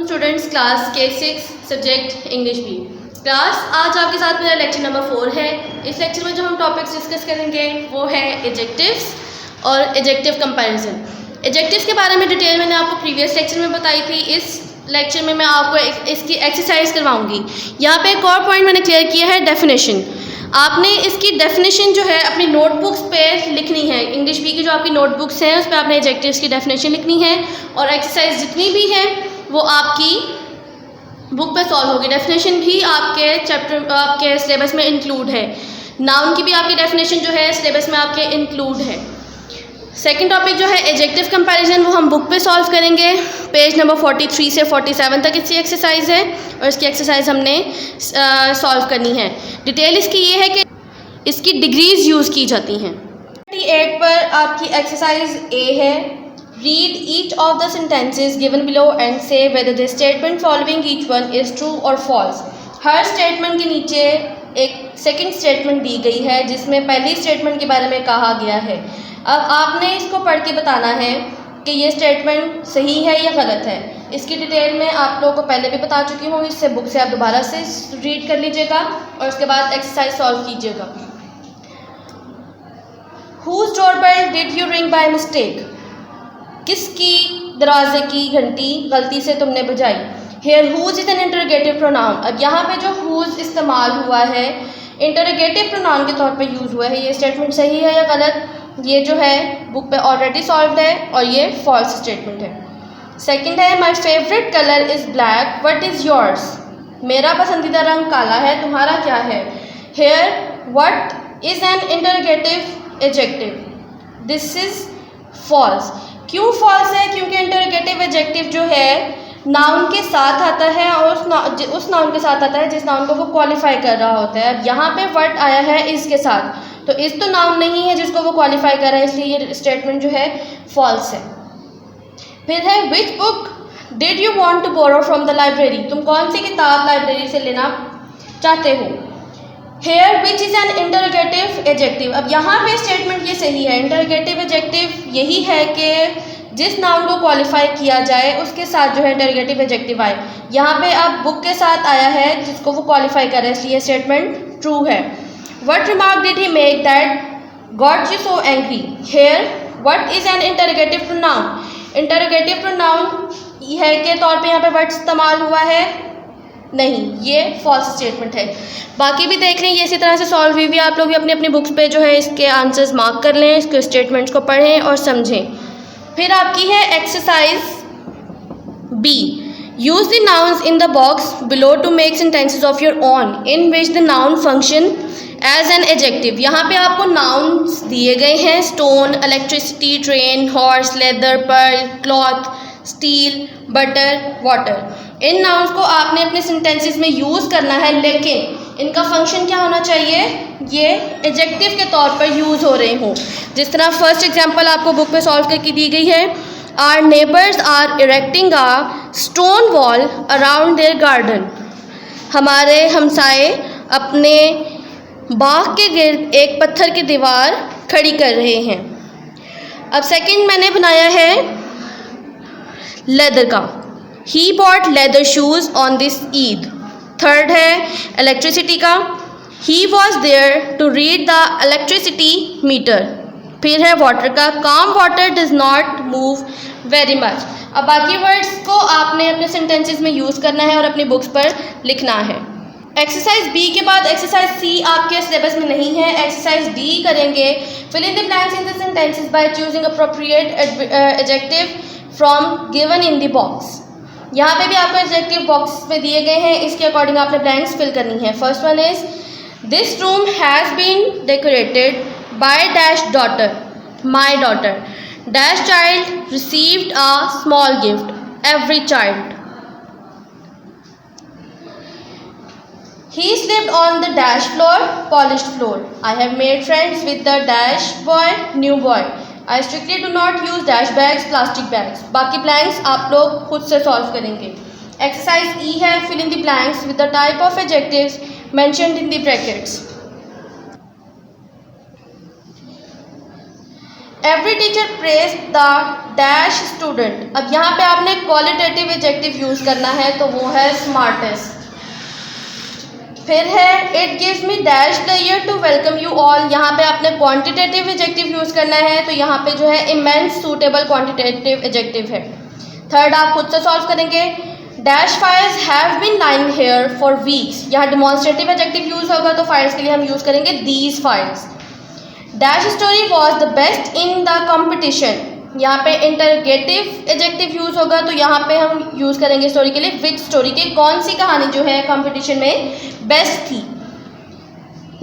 Students class K6 subject English B class. आज आपके साथ मेरा लेक्चर नंबर 4 है। इस लेक्चर में जो हम टॉपिक्स डिस्कस करेंगे वो है एडजेक्टिव्स और एडजेक्टिव कंपैरिजन। एडजेक्टिव्स के बारे में डिटेल मैंने आपको प्रीवियस लेक्चर में बताई थी। इस लेक्चर में मैं आपको इसकी एक्सरसाइज करवाऊंगी। यहाँ पे एक और पॉइंट मैंने क्लियर किया है, डेफिनेशन। आपने इसकी डेफिनेशन जो है अपनी नोटबुक्स पे लिखनी है। इंग्लिश बी की जो आपकी नोटबुक्स हैं उस पर आपने एडजेक्टिव्स की डेफिनेशन लिखनी है और एक्सरसाइज जितनी भी है वो आपकी बुक पे सॉल्व होगी। डेफिनेशन भी आपके सिलेबस में इंक्लूड है। नाउन की भी आपकी डेफिनेशन जो है सिलेबस में आपके इंक्लूड है। सेकंड टॉपिक जो है एडजेक्टिव कंपैरिजन, वो हम बुक पे सॉल्व करेंगे। पेज नंबर 43 से 47 तक इसकी एक्सरसाइज है और इसकी एक्सरसाइज हमने सॉल्व करनी है। डिटेल इसकी ये है कि इसकी डिग्रीज यूज़ की जाती हैं। 38 पर आपकी एक्सरसाइज ए है। Read each of the sentences given below and say whether the statement following each one is true और फॉल्स। हर स्टेटमेंट के नीचे एक सेकंड स्टेटमेंट दी गई है जिसमें पहली स्टेटमेंट के बारे में कहा गया है। अब आपने इसको पढ़ के बताना है कि ये स्टेटमेंट सही है या गलत है। इसकी डिटेल में आप लोगों को पहले भी बता चुकी हूँ। इससे बुक से आप दोबारा से रीड कर लीजिएगा और उसके बाद एक्सरसाइज सॉल्व कीजिएगा। Whose doorbell did you ring by mistake? किसकी दरवाजे की घंटी गलती से तुमने बजाई। Here whose is an interrogative pronoun। अब यहाँ पे जो whose इस्तेमाल हुआ है इंटरोगेटिव प्रोनाउन के तौर पे यूज़ हुआ है। ये स्टेटमेंट सही है या गलत, ये जो है बुक पे ऑलरेडी सॉल्व्ड है और ये फॉल्स स्टेटमेंट है। सेकंड है my favourite colour is black, what is yours. मेरा पसंदीदा रंग काला है, तुम्हारा क्या है। Here what is an interrogative adjective, this is false. क्यों फॉल्स है? क्योंकि इंटरोगेटिव एडजेक्टिव जो है नाउन के साथ आता है और उस नाउन के साथ आता है जिस नाउन को वो क्वालिफाई कर रहा होता है। अब यहाँ पे व्हाट आया है इसके साथ, तो इस तो नाउन नहीं है जिसको वो क्वालिफाई कर रहा है, इसलिए ये स्टेटमेंट जो है फॉल्स है। फिर है which book did you want to borrow from the library. तुम कौन सी किताब लाइब्रेरी से लेना चाहते हो। Here which is an interrogative adjective. अब यहाँ पे स्टेटमेंट ये सही है। इंटरोगेटिव एडजेक्टिव यही है कि जिस नाउन को क्वालिफाई किया जाए उसके साथ जो है इंटरोगेटिव एडजेक्टिव आए। यहाँ पे अब बुक के साथ आया है जिसको वो क्वालिफाई कर रहा है, इसलिए स्टेटमेंट ट्रू है। What remark did he make that got you so angry? Here, what is an interrogative pronoun? Interrogative pronoun है के तौर पे यहाँ पे what इस्तेमाल हुआ है नहीं, ये false statement है। बाकी भी देख लें, ये इसी तरह से सॉल्व हुई भी। आप लोग भी अपनी अपनी बुक्स पे जो है इसके आंसर्स मार्क कर लें, इसके स्टेटमेंट्स को पढ़ें और समझें। फिर आपकी है exercise B. Use the nouns in the box below to make sentences of your own in which the noun function as an adjective. यहाँ पे आपको नाउन्स दिए गए हैं, stone, electricity, train, horse, leather, pearl, cloth, steel, butter, water. इन nouns को आपने अपने सेंटेंसेस में यूज़ करना है, लेकिन इनका फंक्शन क्या होना चाहिए, ये एडजेक्टिव के तौर पर यूज़ हो रहे हों। जिस तरह फर्स्ट एग्जांपल आपको बुक पे सॉल्व करके दी गई है, our neighbours are erecting a stone wall around their garden. हमारे हमसाए अपने बाग के गिर्द एक पत्थर की दीवार खड़ी कर रहे हैं। अब सेकंड मैंने बनाया है लेदर का, he bought leather shoes on this Eid. Third है इलेक्ट्रिसिटी का, he was there to read the electricity meter. फिर है वाटर का, काम water does not move very much. अब बाकी वर्ड्स को आपने अपने सेंटेंसेस में यूज़ करना है और अपनी बुक्स पर लिखना है। एक्सरसाइज बी के बाद एक्सरसाइज सी आपके सिलेबस में नहीं है। एक्सरसाइज डी करेंगे। Fill in the blanks in the sentences by choosing appropriate adjective from given in the box. यहाँ पे भी आपको एडजेक्टिव बॉक्स में दिए गए हैं, इसके अकॉर्डिंग आपने ब्लैंक्स फिल करनी है। First one is this room has been decorated by dash daughter, my daughter. Dash child received a small gift, every child. He slept on the dash floor, polished floor. I have made friends with the dash boy, new boy. I strictly do not use dash bags, plastic bags. बाकी blanks आप लोग खुद से solve करेंगे। Exercise E है fill in the blanks with the type of adjectives mentioned in the brackets. Every teacher praise the dash student. अब यहाँ पे आपने क्वालिटेटिव एडजेक्टिव यूज़ करना है, तो वो है स्मार्टेस्ट। फिर है it gives me dash the year to welcome you all. यहाँ पे आपने क्वांटिटेटिव एडजेक्टिव यूज़ करना है, तो यहाँ पे जो है इमेंस सूटेबल क्वांटिटेटिव एडजेक्टिव है। थर्ड आप खुद से सॉल्व करेंगे। Dash fires have been lying here for weeks. यहाँ डिमॉन्स्ट्रेटिव एडजेक्टिव यूज़ होगा, तो फायर्स के लिए हम यूज़ करेंगे these fires. Dash story was the best in the competition. यहाँ पे इंटरगेटिव एडजेक्टिव यूज़ होगा, तो यहाँ पे हम यूज़ करेंगे स्टोरी के लिए विच स्टोरी के, कौन सी कहानी जो है कंपटीशन में बेस्ट थी।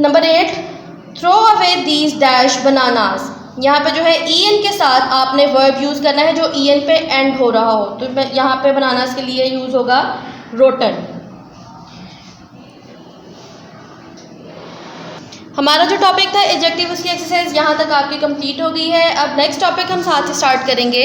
Number 8 throw away these dash bananas. यहाँ पे जो है en के साथ आपने वर्ब यूज़ करना है जो en पे एंड हो रहा हो, तो यहाँ पे बनानास के लिए यूज़ होगा रोटन। हमारा जो टॉपिक था एडजेक्टिव, उसकी एक्सरसाइज यहाँ तक आपकी कंप्लीट हो गई है। अब नेक्स्ट टॉपिक हम साथ ही स्टार्ट करेंगे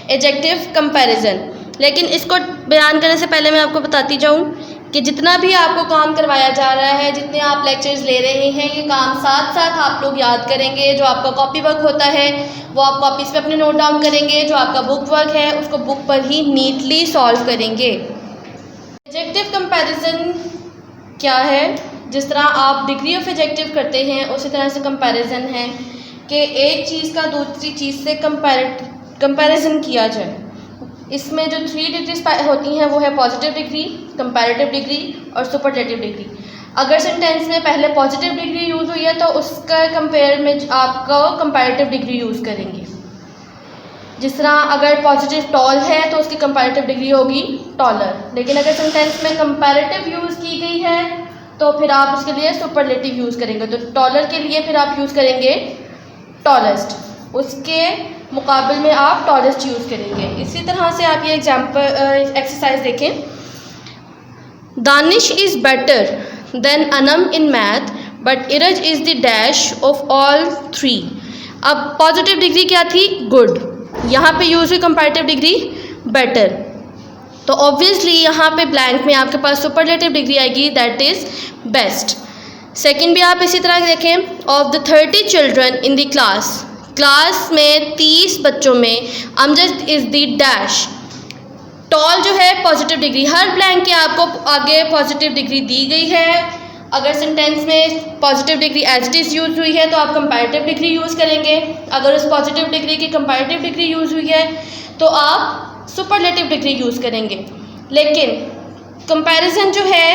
एडजेक्टिव कंपैरिजन। लेकिन इसको बयान करने से पहले मैं आपको बताती जाऊँ कि जितना भी आपको काम करवाया जा रहा है, जितने आप लेक्चर्स ले रहे हैं, ये काम साथ साथ आप लोग याद करेंगे। जो आपका कॉपी वर्क होता है वो आप कॉपीज़ पे अपने नोट डाउन करेंगे, जो आपका बुक वर्क है उसको बुक पर ही नीटली सॉल्व करेंगे। एडजेक्टिव कंपैरिजन क्या है? जिस तरह आप डिग्री ऑफ एडजेक्टिव करते हैं, उसी तरह से कंपैरिजन है कि एक चीज़ का दूसरी चीज़ से कंपैरिजन किया जाए। इसमें जो 3 डिग्रीज होती हैं वो है पॉजिटिव डिग्री, कंपैरेटिव डिग्री और सुपरलेटिव डिग्री। अगर सेंटेंस में पहले पॉजिटिव डिग्री यूज़ हुई है तो उसका कंपेयर में आपको कंपैरेटिव डिग्री यूज़ करेंगे। जिस तरह अगर पॉजिटिव टॉल है तो उसकी कंपैरेटिव डिग्री होगी टॉलर। लेकिन अगर सेंटेंस में कंपैरेटिव यूज़ की गई है तो फिर आप उसके लिए सुपरलेटिव यूज़ करेंगे। तो टॉलर के लिए फिर आप यूज़ करेंगे टॉलेस्ट, उसके मुकाबले में आप टॉलेस्ट यूज़ करेंगे। इसी तरह से आप ये एग्जाम्पल एक्सरसाइज देखें। Danish is better than Anam in math but Iraj is the dash of all 3। अब पॉजिटिव डिग्री क्या थी? गुड। यहाँ पे यूज़ हुई कंपैरेटिव डिग्री बेटर, तो ऑब्वियसली यहाँ पे ब्लैंक में आपके पास सुपरलेटिव डिग्री आएगी, दैट इज़ बेस्ट। सेकंड भी आप इसी तरह देखें। Of the 30 children in the class में 30 बच्चों में Amjad is the dash. Tall जो है पॉजिटिव डिग्री, हर ब्लैंक के आपको आगे पॉजिटिव डिग्री दी गई है। अगर सेंटेंस में positive degree as it is use हुई है तो आप कंपैरेटिव डिग्री यूज़ करेंगे। अगर उस पॉजिटिव डिग्री की कंपैरेटिव डिग्री यूज़ हुई है तो आप सुपरलेटिव डिग्री यूज़ करेंगे। लेकिन कंपैरिजन जो है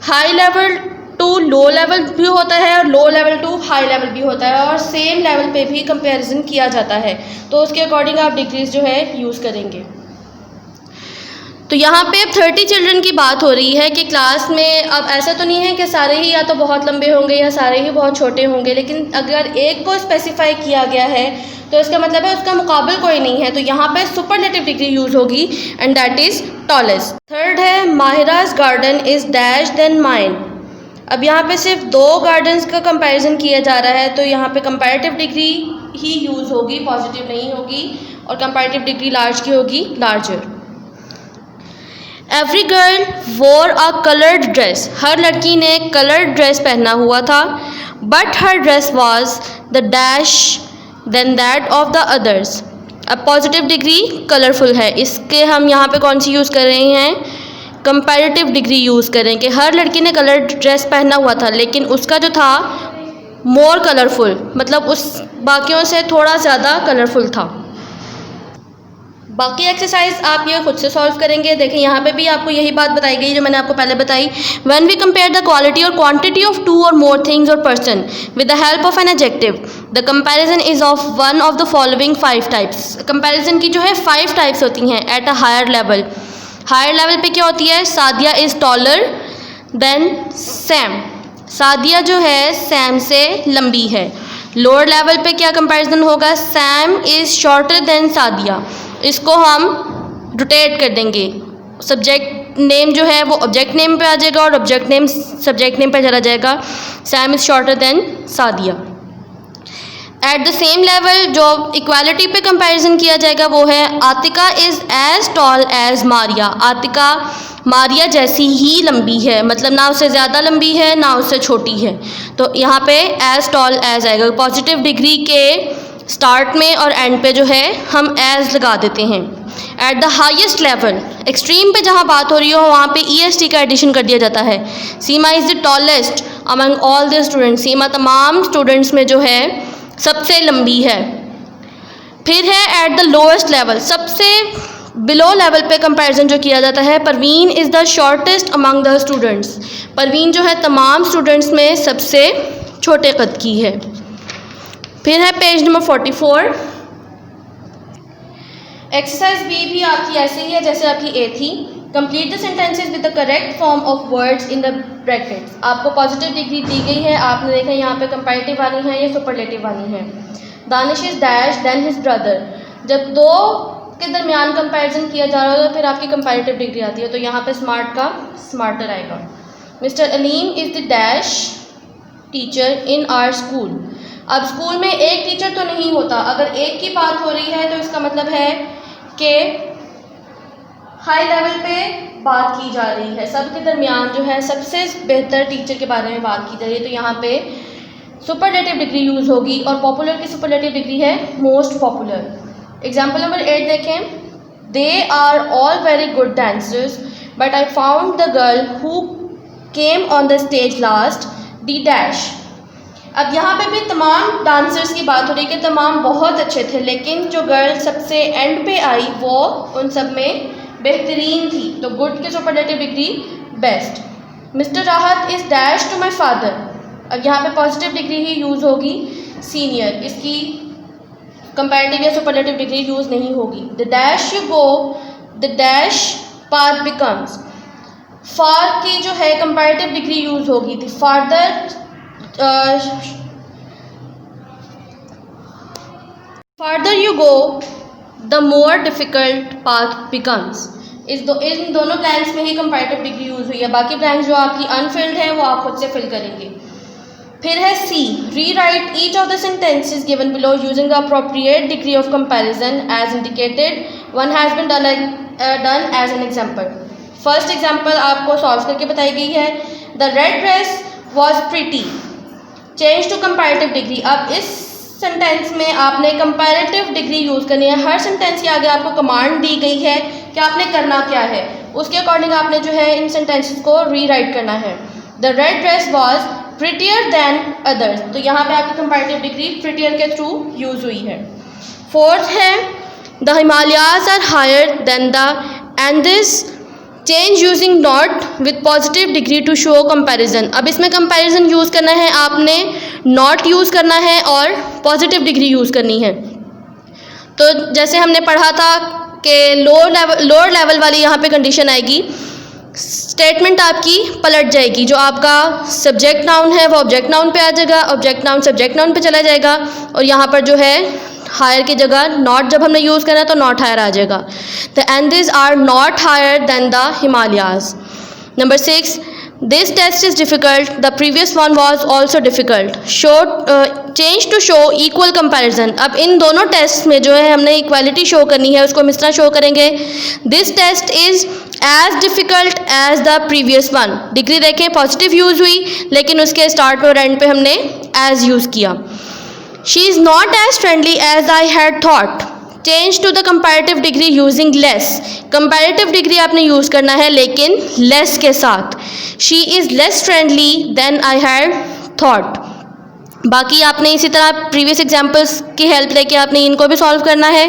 high level to low level भी होता है और low level to high level भी होता है, और सेम लेवल पे भी कंपैरिजन किया जाता है, तो उसके अकॉर्डिंग आप डिग्रीज जो है यूज़ करेंगे। तो यहाँ पे अब 30 चिल्ड्रन की बात हो रही है कि क्लास में, अब ऐसा तो नहीं है कि सारे ही या तो बहुत लंबे होंगे या सारे ही बहुत छोटे होंगे, लेकिन अगर एक को स्पेसिफाई किया गया है तो इसका मतलब है उसका मुकाबल कोई नहीं है, तो यहाँ पे सुपरलेटिव डिग्री यूज़ होगी and that is tallest. Third है Mahiraj garden is dash than mine. अब यहाँ पे सिर्फ 2 गार्डन्स का कंपैरिजन किया जा रहा है, तो यहाँ पे कंपैरेटिव डिग्री ही यूज़ होगी, पॉजिटिव नहीं होगी, और कंपैरेटिव डिग्री लार्ज की होगी, लार्जर। एवरी गर्ल वोर अ कलर्ड ड्रेस। हर लड़की ने कलर्ड ड्रेस पहना हुआ था, बट हर dress was the dash than that of the others. अब पॉजिटिव डिग्री कलरफुल है, इसके हम यहाँ पे कौन सी यूज़ कर रहे हैं? कंपैरेटिव डिग्री यूज़ करें कि हर लड़की ने कलर्ड ड्रेस पहना हुआ था, लेकिन उसका जो था मोर कलरफुल, मतलब उस बाकियों से थोड़ा ज़्यादा कलरफुल था। बाकी एक्सरसाइज आप ये खुद से सॉल्व करेंगे। देखें यहाँ पे भी आपको यही बात बताई गई जो मैंने आपको पहले बताई। When we compare the quality और क्वांटिटी ऑफ 2 और मोर थिंग्स और person with the help of an adjective, the comparison is of one of the following 5 types. Comparison की जो है 5 टाइप्स होती हैं at a higher level. Higher level पे क्या होती है? Sadia is taller than Sam. Sadia जो है सैम से लंबी है। लोअर लेवल पे क्या कंपैरिजन होगा? Sam is shorter than Sadia. इसको हम रोटेट कर देंगे, सब्जेक्ट नेम जो है वो ऑब्जेक्ट नेम पे आ जाएगा और ऑब्जेक्ट नेम सब्जेक्ट नेम पे चला जाएगा। Sam is shorter than Sadia. At the same level जो इक्वालिटी पे कंपैरिजन किया जाएगा वो है Atika is as tall as Maria. Atika Maria जैसी ही लंबी है, मतलब ना उससे ज़्यादा लंबी है ना उससे छोटी है, तो यहाँ पे एज टॉल एज आएगा। पॉजिटिव डिग्री के स्टार्ट में और एंड पे जो है हम एज लगा देते हैं। At the highest level, extreme पे जहाँ बात हो रही हो वहाँ पे EST का एडिशन कर दिया जाता है। Seema is the tallest among all the students, Seema तमाम स्टूडेंट्स में जो है सबसे लंबी है। फिर है एट द लोएस्ट लेवल, सबसे बिलो लेवल पे कंपैरिजन जो किया जाता है, Parveen is the shortest among the students, Parveen जो है तमाम स्टूडेंट्स में सबसे छोटे कद की है। फिर है पेज नंबर 44। एक्सरसाइज बी भी आपकी ऐसे ही है जैसे आपकी ए थी। Complete the sentences with the correct form of words in the brackets. आपको पॉजिटिव डिग्री दी गई है, आपने देखा यहाँ पे कंपैरेटिव वाली है, ये सुपरलेटिव वाली है। Danish is dash than his brother, जब दो के दरमियान कंपैरिजन किया जा रहा है तो फिर आपकी कंपैरेटिव डिग्री आती है, तो यहाँ पे स्मार्ट का स्मार्टर आएगा। Mister Aleem is the dash teacher in our school. अब स्कूल में एक टीचर तो नहीं होता, अगर एक की बात हो रही है तो इसका मतलब है कि हाई लेवल पे बात की जा रही है, सबके दरमियान जो है सबसे बेहतर टीचर के बारे में बात की जा रही है, तो यहाँ पे सुपरलेटिव डिग्री यूज़ होगी और पॉपुलर की सुपरलेटिव डिग्री है मोस्ट पॉपुलर। एग्जाम्पल नंबर 8 देखें। They are all very good dancers but I found the girl who came on the stage last the dash. अब यहाँ पे भी तमाम डांसर्स की बात हो रही है कि तमाम बहुत अच्छे थे, लेकिन जो गर्ल सबसे एंड पे आई वो उन सब में बेहतरीन थी, तो गुड के superlative degree best. Mister Rahat is dash to my father. अब यहाँ पे पॉजिटिव डिग्री ही यूज़ होगी सीनियर, इसकी कंपैरेटिव या सुपरलेटिव डिग्री यूज़ नहीं होगी। The dash you go the dash path becomes, far की जो है कंपैरेटिव डिग्री यूज़ होगी। द farther you go the more difficult path becomes। इन दोनों ब्लैंक्स में ही कंपैरेटिव डिग्री यूज़ हुई है, बाकी ब्लैंक्स जो आपकी अनफिल्ड है वो आप खुद से फिल करेंगे। फिर है C, rewrite each of the sentences given below using the appropriate degree of comparison as indicated, one has been done as an example. First example आपको सॉल्व करके बताई गई है। The red dress was pretty, change to comparative degree. अब इस sentence में आपने comparative degree use करनी है। हर सेंटेंस के आगे आपको कमांड दी गई है कि आपने करना क्या है, उसके अकॉर्डिंग आपने जो है इन सेंटेंसेस को रीराइट करना है। The red dress was prettier than others, तो यहाँ पे आपकी कंपैरेटिव डिग्री प्रिटियर के थ्रू यूज़ हुई है। फोर्थ है the Himalayas are higher than the Andes, change using not with positive degree to show comparison. अब इसमें कंपैरिजन यूज़ करना है, आपने नॉट यूज़ करना है और पॉजिटिव डिग्री यूज़ करनी है। तो जैसे हमने पढ़ा था कि लोअर लेवल वाली यहाँ पे कंडीशन आएगी, स्टेटमेंट आपकी पलट जाएगी, जो आपका सब्जेक्ट नाउन है वो ऑब्जेक्ट नाउन पे आ जाएगा, ऑब्जेक्ट नाउन सब्जेक्ट नाउन पे चला जाएगा, और यहाँ पर जो है हायर की जगह नॉट जब हमने यूज़ करना है तो नॉट हायर आ जाएगा। The Andes are not higher than the Himalayas. Number 6, this test is difficult, the previous one was also difficult, show change to show equal comparison. अब इन दोनों टेस्ट में जो है हमने इक्वालिटी शो करनी है, उसको हम इस तरह शो करेंगे, this test is as difficult as the previous one. Degree देखें पॉजिटिव यूज़ हुई, लेकिन उसके स्टार्ट में और एंड पे हमने एज यूज़ किया। She is not as friendly as I had thought, change to the comparative degree using less. Comparative degree आपने यूज़ करना है लेकिन लेस के साथ। She is less friendly than I had thought. बाकी आपने इसी तरह प्रीवियस एग्जाम्पल्स की हेल्प लेके आपने इनको भी सॉल्व करना है।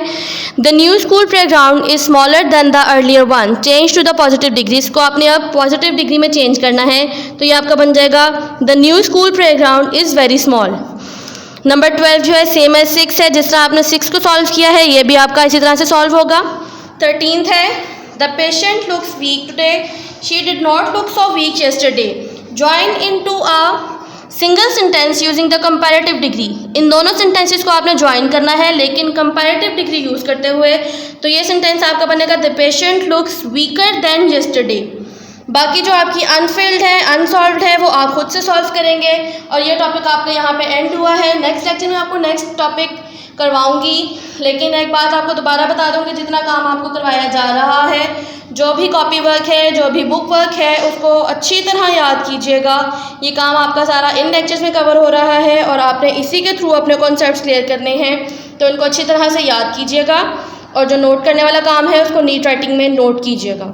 The new school playground is smaller than the earlier one, change to the positive degree. इसको आपने अब पॉजिटिव डिग्री में चेंज करना है, तो ये आपका बन जाएगा the new school playground is very small. Number 12 जो है सेम एज 6 है, जिस तरह आपने 6 को सॉल्व किया है ये भी आपका इसी तरह से सॉल्व होगा। 13 है the patient looks weak today, she did not look so weak yesterday, join in to a single sentence using the comparative degree. इन दोनों सेंटेंसेस को आपने ज्वाइन करना है लेकिन कंपैरेटिव डिग्री यूज़ करते हुए, तो ये सेंटेंस आपका बनेगा the patient looks weaker then yesterday. बाकी जो आपकी अनफिल्ड है अनसॉल्व्ड है वो आप खुद से सॉल्व करेंगे, और ये टॉपिक आपका यहाँ पे एंड हुआ है। नेक्स्ट लेक्चर में आपको नेक्स्ट टॉपिक करवाऊंगी, लेकिन एक बात आपको दोबारा बता दूंगी, जितना काम आपको करवाया जा रहा है, जो भी कॉपी वर्क है, जो भी बुक वर्क है, उसको अच्छी तरह याद कीजिएगा। ये काम आपका सारा इन लेक्चर्स में कवर हो रहा है और आपने इसी के थ्रू अपने कॉन्सेप्ट्स क्लियर करने हैं। तो इनको अच्छी तरह से याद कीजिएगा और जो नोट करने वाला काम है उसको नीट राइटिंग में नोट कीजिएगा।